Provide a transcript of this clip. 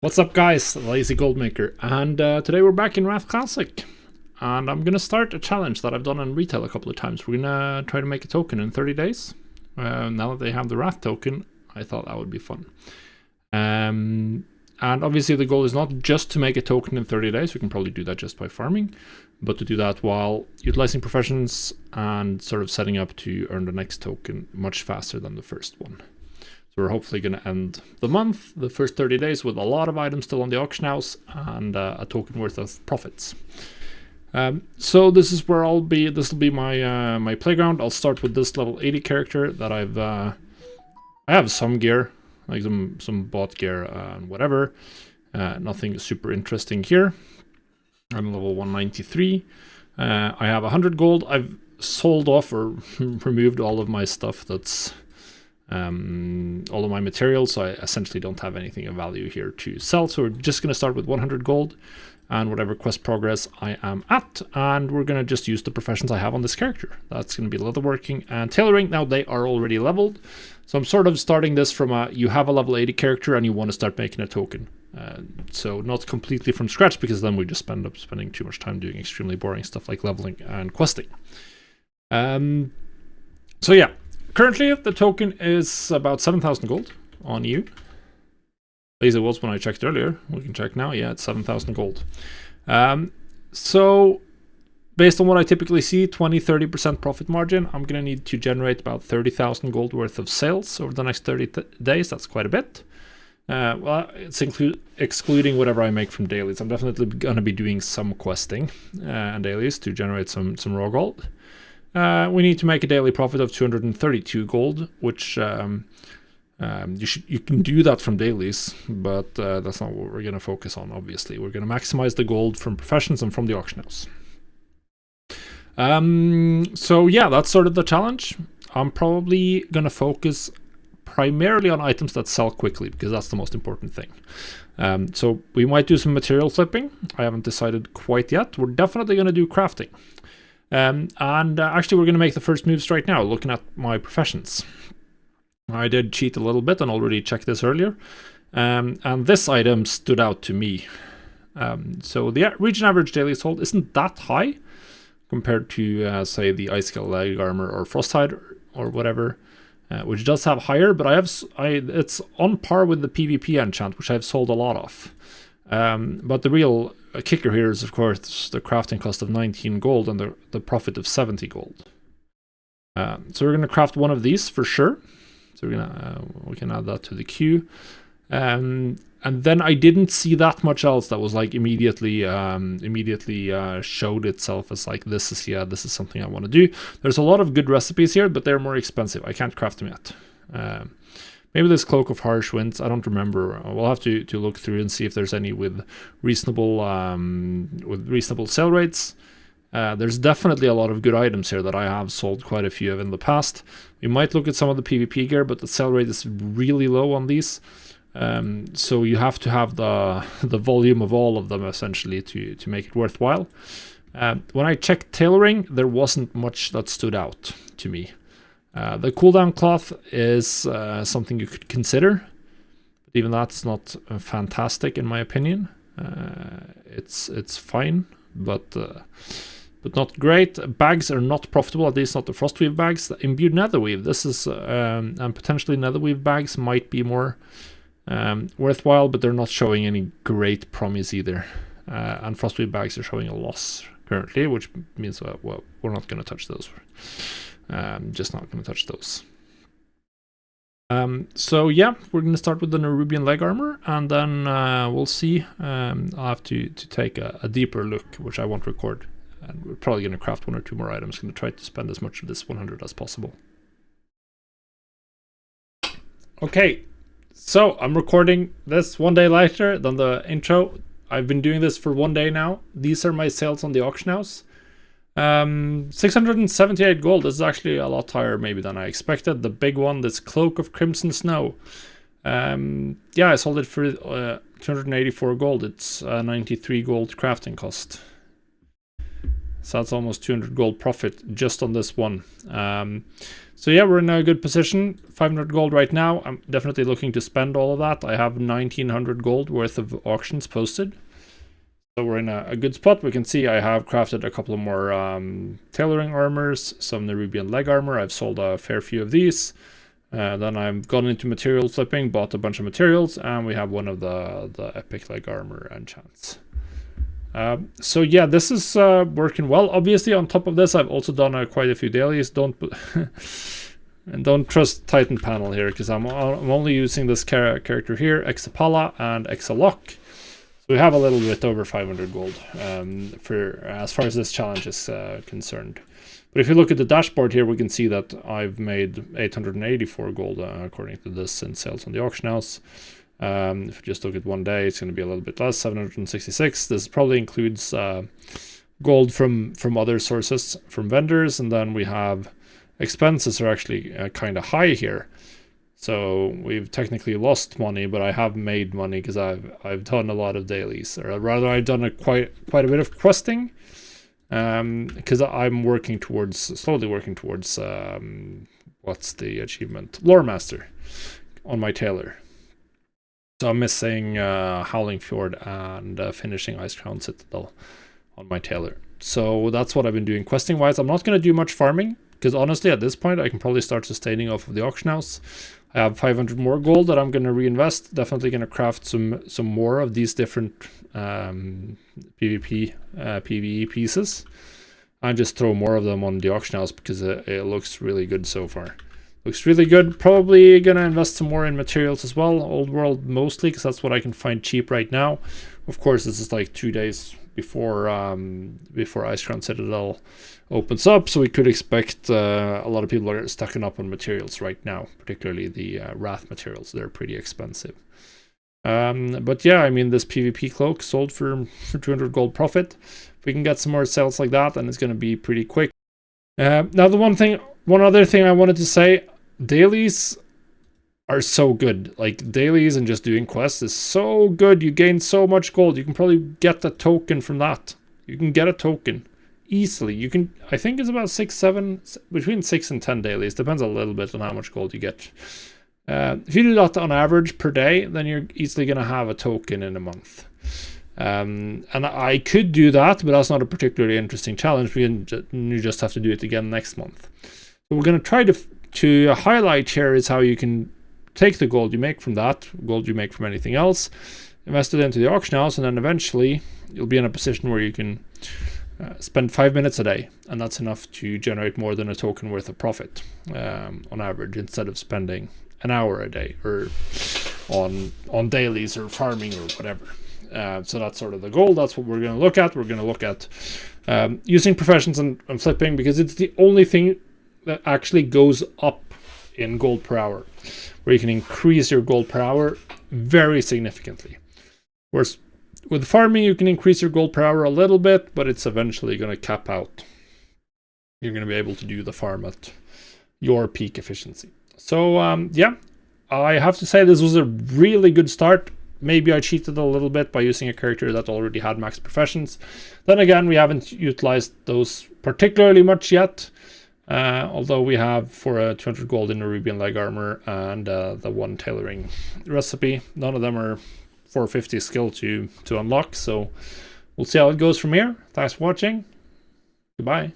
What's up guys, Lazy Goldmaker, and today we're back in Wrath Classic, and I'm gonna start a challenge that I've done on retail a couple of times. We're gonna try to make a token in 30 days. Now that they have the Wrath token, I thought that would be fun. And obviously the goal is not just to make a token in 30 days, we can probably do that just by farming, but to do that while utilizing professions and sort of setting up to earn the next token much faster than the first one. So we're hopefully going to end the month, the first 30 days, with a lot of items still on the auction house and a token worth of profits. So this is where I'll be. This will be my my playground. I'll start with this level 80 character that I have some gear, like some bot gear and whatever. Nothing super interesting here. I'm level 193. I have 100 gold. I've sold off or removed all of my stuff that's all of my materials, so I essentially don't have anything of value here to sell. So we're just going to start with 100 gold and whatever quest progress I am at, and we're going to just use the professions I have on this character. That's going to be leatherworking and tailoring. Now they are already leveled, so I'm sort of starting this from you have a level 80 character and you want to start making a token. So not completely from scratch, because then we just end up spending too much time doing extremely boring stuff like leveling and questing. So yeah. Currently, the token is about 7,000 gold on you. At least it was when I checked earlier. We can check now. Yeah, it's 7,000 gold. So, based on what I typically see, 20-30% profit margin, I'm going to need to generate about 30,000 gold worth of sales over the next 30 days. That's quite a bit. Well, it's excluding whatever I make from dailies. I'm definitely going to be doing some questing and dailies to generate some raw gold. We need to make a daily profit of 232 gold, which you can do that from dailies, but that's not what we're going to focus on. Obviously, we're going to maximize the gold from professions and from the auction house. So yeah, that's sort of the challenge. I'm probably going to focus primarily on items that sell quickly, because that's the most important thing. So we might do some material flipping. I haven't decided quite yet. We're definitely going to do crafting. Actually, we're going to make the first moves right now, looking at my professions. I did cheat a little bit and already checked this earlier. And this item stood out to me. So the region average daily sold isn't that high compared to, say, the Ice Scale Leg Armor or Frosthide or whatever, which does have higher, but it's on par with the PvP enchant, which I've sold a lot of. But the real kicker here is, of course, the crafting cost of 19 gold and the profit of 70 gold. So we're going to craft one of these for sure. So we can add that to the queue. And then I didn't see that much else that was like immediately showed itself as like, this is something I want to do. There's a lot of good recipes here, but they're more expensive. I can't craft them yet. Maybe this Cloak of Harsh Winds, I don't remember. We'll have to look through and see if there's any with reasonable sale rates. There's definitely a lot of good items here that I have sold quite a few of in the past. We might look at some of the PvP gear, but the sale rate is really low on these. So you have to have the volume of all of them essentially to make it worthwhile. When I checked tailoring, there wasn't much that stood out to me. The cooldown cloth is something you could consider, but even that's not fantastic in my opinion. It's fine, but not great. Bags are not profitable, at least not the Frostweave bags. The imbued netherweave, this is and potentially netherweave bags might be more worthwhile, but they're not showing any great promise either. And Frostweave bags are showing a loss currently, which means well, we're not going to touch those. Just not going to touch those. So yeah, we're going to start with the Nerubian leg armor, and then we'll see. I'll have to take a deeper look, which I won't record. And we're probably going to craft one or two more items. Going to try to spend as much of this 100 as possible. Okay, so I'm recording this one day later than the intro. I've been doing this for 1 day now. These are my sales on the auction house. 678 gold. This is actually a lot higher maybe than I expected. The big one, this Cloak of Crimson Snow. Yeah, I sold it for 284 gold. It's 93 gold crafting cost. So that's almost 200 gold profit just on this one. So yeah, we're in a good position. 500 gold right now. I'm definitely looking to spend all of that. I have 1900 gold worth of auctions posted. So we're in a good spot. We can see I have crafted a couple of more tailoring armors, some Nerubian leg armor. I've sold a fair few of these. Then I've gone into material flipping, bought a bunch of materials, and we have one of the epic leg armor enchants. So yeah, this is working well. Obviously, on top of this, I've also done quite a few dailies. And don't trust Titan panel here, because I'm only using this character here, Exapala and Exalock. So we have a little bit over 500 gold for as far as this challenge is concerned. But if you look at the dashboard here, we can see that I've made 884 gold according to this in sales on the auction house. If you just look at one day, it's going to be a little bit less, 766. This probably includes gold from other sources, from vendors, and then we have expenses are actually kind of high here. So we've technically lost money, but I have made money because I've done a lot of dailies, or rather I've done quite a bit of questing, because I'm slowly working towards what's the achievement? Lore Master on my tailor. So I'm missing Howling Fjord and finishing Ice Crown Citadel on my tailor. So that's what I've been doing questing wise. I'm not going to do much farming, because honestly at this point I can probably start sustaining off of the auction house. I have 500 more gold that I'm going to reinvest. Definitely going to craft some more of these different PvE pieces, and just throw more of them on the auction house because it looks really good so far. Looks really good. Probably going to invest some more in materials as well. Old world mostly, because that's what I can find cheap right now. Of course, this is like 2 days before Ice Crown Citadel opens up, so we could expect a lot of people are stocking up on materials right now, particularly the Wrath materials. They're pretty expensive. But yeah, I mean, this PvP cloak sold for 200 gold profit. If we can get some more sales like that, then it's going to be pretty quick. Now, one other thing I wanted to say, dailies are so good. Like, dailies and just doing quests is so good. You gain so much gold. You can probably get a token from that. You can get a token easily. You can, I think it's about between 6 and 10 dailies. Depends a little bit on how much gold you get. If you do that on average per day, then you're easily going to have a token in a month. And I could do that, but that's not a particularly interesting challenge. You just have to do it again next month. What we're going to try to highlight here is how you can take the gold you make from that, gold you make from anything else, invest it into the auction house, and then eventually you'll be in a position where you can spend 5 minutes a day, and that's enough to generate more than a token worth of profit on average, instead of spending an hour a day or on dailies or farming or whatever. So that's sort of the goal. That's what we're going to look at. We're going to look at using professions and flipping, because it's the only thing that actually goes up in gold per hour, where you can increase your gold per hour very significantly. Whereas with farming, you can increase your gold per hour a little bit, but it's eventually going to cap out. You're going to be able to do the farm at your peak efficiency. So yeah, I have to say this was a really good start. Maybe I cheated a little bit by using a character that already had max professions. Then again, we haven't utilized those particularly much yet. Although we have for a 200 gold in Nerubian leg armor and the one tailoring recipe. None of them are 450 skill to unlock, so we'll see how it goes from here. Thanks for watching. Goodbye.